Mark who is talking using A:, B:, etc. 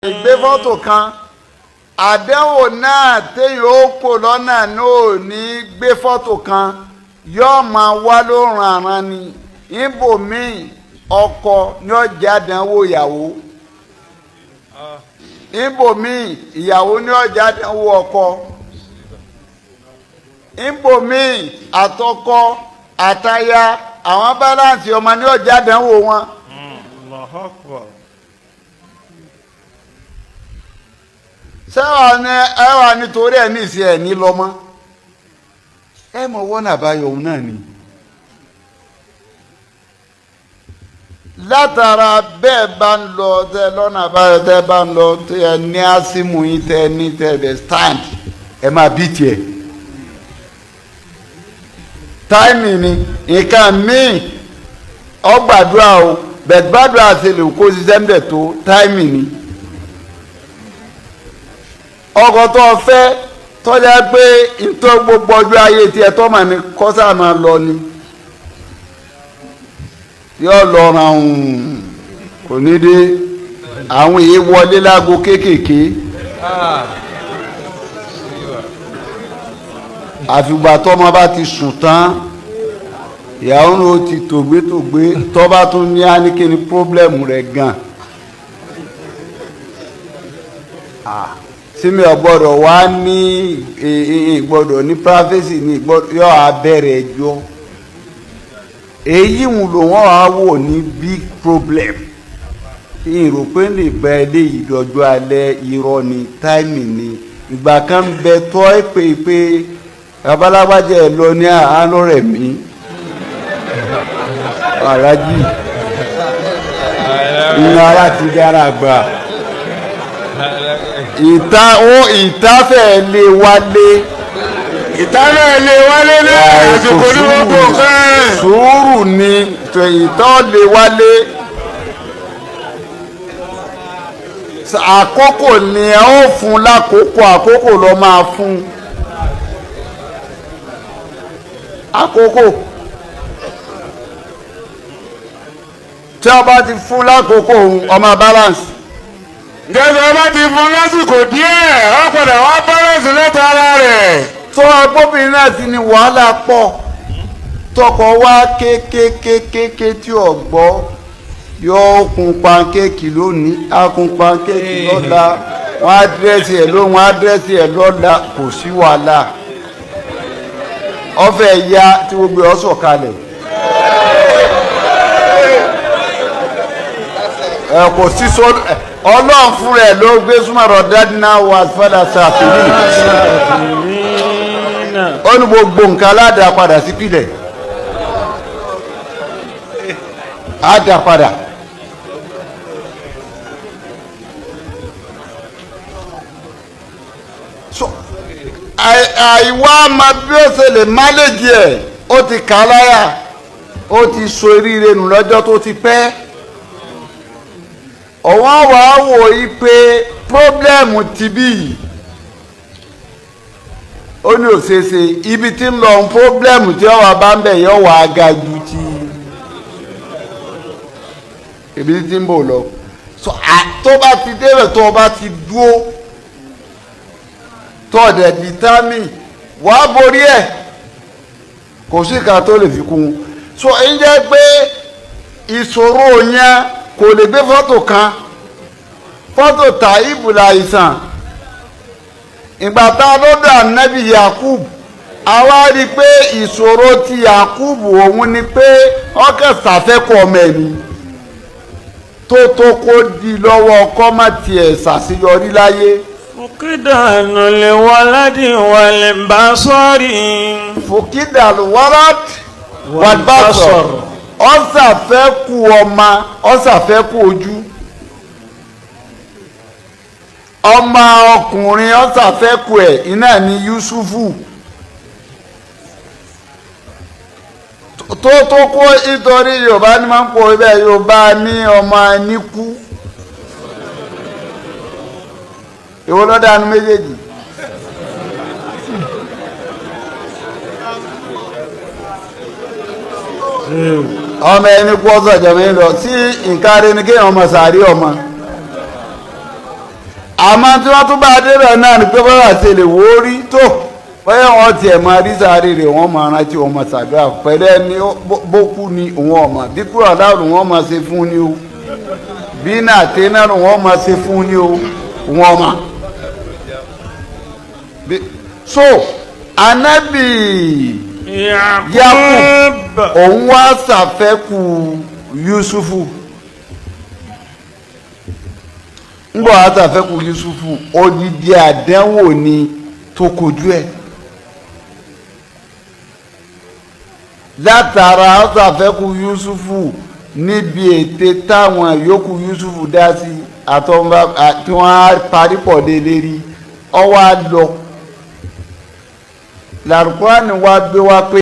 A: ìgbé fọ́tò kan àdánwò náà téèyàn ó kó lọ́nà náà ní gbé fọ́tò kan yóò máa wá lóòrùn àrán ni ibòmíì ọkọ ní ọjà àdánwò ìyàwó ibòmíì ìyàwó ní ọjà àdánwò ọkọ ibòmíì àtọkọ àtaya àwọn báláǹsì ọmọ ní ọjà àdánwò wọn. sẹ́wọ̀n ni ẹ wà nítorí ẹ̀ ní ìsìn ẹ̀ ní lọ́mọ́ ẹ mọ̀ wọ́n àbáyọ òun náà ni. látara bẹ́ẹ̀ bá ń lọ tẹ lọ́nà àbáyọ tẹ bá ń lọ tẹ ẹ ní àsìmù yín tẹ ní tẹ ẹ stand ẹ máa bí tiẹ̀. táìmì ni nǹkan míì ọgbàdúrà o bẹ̀ẹ̀ gbàdúrà ṣe lè kó ṣiṣẹ́ ń bẹ̀ tó táìmì ni. ọkọ tó fẹ́ tọ́já pé ìtọ́ gbogbo ọjọ́ ayé tiẹ̀ tó mà ní kọ́sà máa lọ ni yóò lọ ra òun kò ní dé àwọn èyí wọlé láago kéékèèké àfìgbà tọ́mọ bá ti sùn tán ìyàwó ní o ti tògbétògbé tọ́ba tún ní áníkíní pírọ́blẹ́mù rẹ̀ gan. sími ọgbọ́dọ̀ wá ní ìgbọ́dọ̀ ní privacy ní yọ abẹ́rẹ́ ẹjọ́ èyí ń lò wọ́n wá wò ní big problem ìrò pé lè gba eléyìí dọjọ́ alẹ́ irọ́ ni táìmì ni ìgbà kan bẹ tọ́ ẹ pé babalábàjẹ́ ẹ lọ ní àánú rẹ̀ mí alájì ìyẹn ara ti dára gbà. ìtafẹ́ lè wálé ní àsìkò ní gbogbo kan sùúrù ni ìtọ́ lè wálé àkókò ni ẹ ó fún àkókò lọ máa fún àkókò tí a bá ti fún lákòókò ọmọ balance.
B: gẹ́gẹ́ bá ti fún lásìkò díẹ̀ ó padà wá bọ́lẹ̀sì lẹ́ta ara rẹ̀.
A: tó agbóbìnrin náà ti ní wàhálà pọ̀ tọkọ wá kékékékéké tí ò gbọ́ yóò kun pankéèkì lónìí á kun pankéèkì lọ́la wọ́n á dírẹ́sì ẹ̀ lóhun á dírẹ́sì ẹ̀ lọ́la kò sí wàhálà ọ̀fẹ́ ya tí gbogbo ọ̀ sọ̀kalẹ̀ kò sí sọ́dọ̀ ọlọ́run fún rẹ̀ ló gbé súnmọ́rọ̀ dádínà wà fẹ́lá sàfihàn ó ní gbogbo nǹkan aládàá padà sí pìlẹ̀ àdá padà àìwá ma bí ó ṣe lè máléjì ẹ̀ ó ti kà á láyà ó ti so eríire nù lọ́jọ́ tó ti pẹ́. ọ̀wọ́n wà á wò yí pé pírọ́blẹ́mù ti bí yìí ó ní òṣèṣe ibi tí ń lọ pírọ́blẹ́mù tí ọ̀wà bá ń bẹ̀ yọ̀ wà á ga ju ti ibi tí ń bò lọ tó bá ti débẹ̀ tó bá ti dúó tó ọ̀dẹ̀ dìtámì wà á borí ẹ̀ kò sí ìka tó lè fi kún un so èyí jẹ́ pé ìṣòro yẹn kò lè gbé fọ́tò kan fọ́tò Tàíbù láìsàn ìgbà tá a lọ́dọ̀ ànábì Yakub àwa rí i pé ìṣòro ti Yakub òun ni pé ọkàn ṣàfẹ́kọ̀ ọmọ ẹ̀mí tó kó di lọ́wọ́ ọkọ má tiẹ̀ ṣàṣeyọrí láyé.
C: fòkìdànù lè wọládì wọlé bá sọ́ọ̀rì.
A: fòkìdànù wọládì wọlé bá sọ̀rọ̀ ọ̀sàfẹ́kù ọmọ ọ̀sàfẹ́kù ojú ọmọ ọkùnrin ọ̀sàfẹ́kù ẹ̀ iná ní Yusufu tó kó nítorí Yorùbá ní máa ń pọ̀ ibẹ̀ Yorùbá ní ọmọ níkú èwo ló dánú méjèèjì. ọmọ ẹni kú ọsọ jẹmọ lọ sí nǹkan rẹ ni kéèyàn ọmọ sàárì ọmọ àmọ́ tí wọ́n tún bá débẹ̀ náà ni pé bọ́lá àti èlè wò ó rí tó bóyá wọ́n tiẹ̀ máa rí sáré rẹ̀ wọ́n máa rántí wọn máa ṣàdúrà pẹ̀lú ẹni bó kú ni òun ọ̀mà bí kúrò aláàrùn wọn máa ṣe fún ni o bí náà tẹ́ náà wọn máa ṣe fún ni o òun ọ̀mà. So anabi Yakub òun wá ṣàfẹ́kù Yusufu ngbọ àtàfẹ́kù Yusufu odidi àdánwò ni tó kojú ẹ̀ látara àtàfẹ́kù Yusufu níbi ète táwọn yòókù Yusufu dá sí àtọ́nba tí wọ́n á parí pọ̀ dé lérí ọwọ́ á lọ làrúkúránì wá gbé wá pé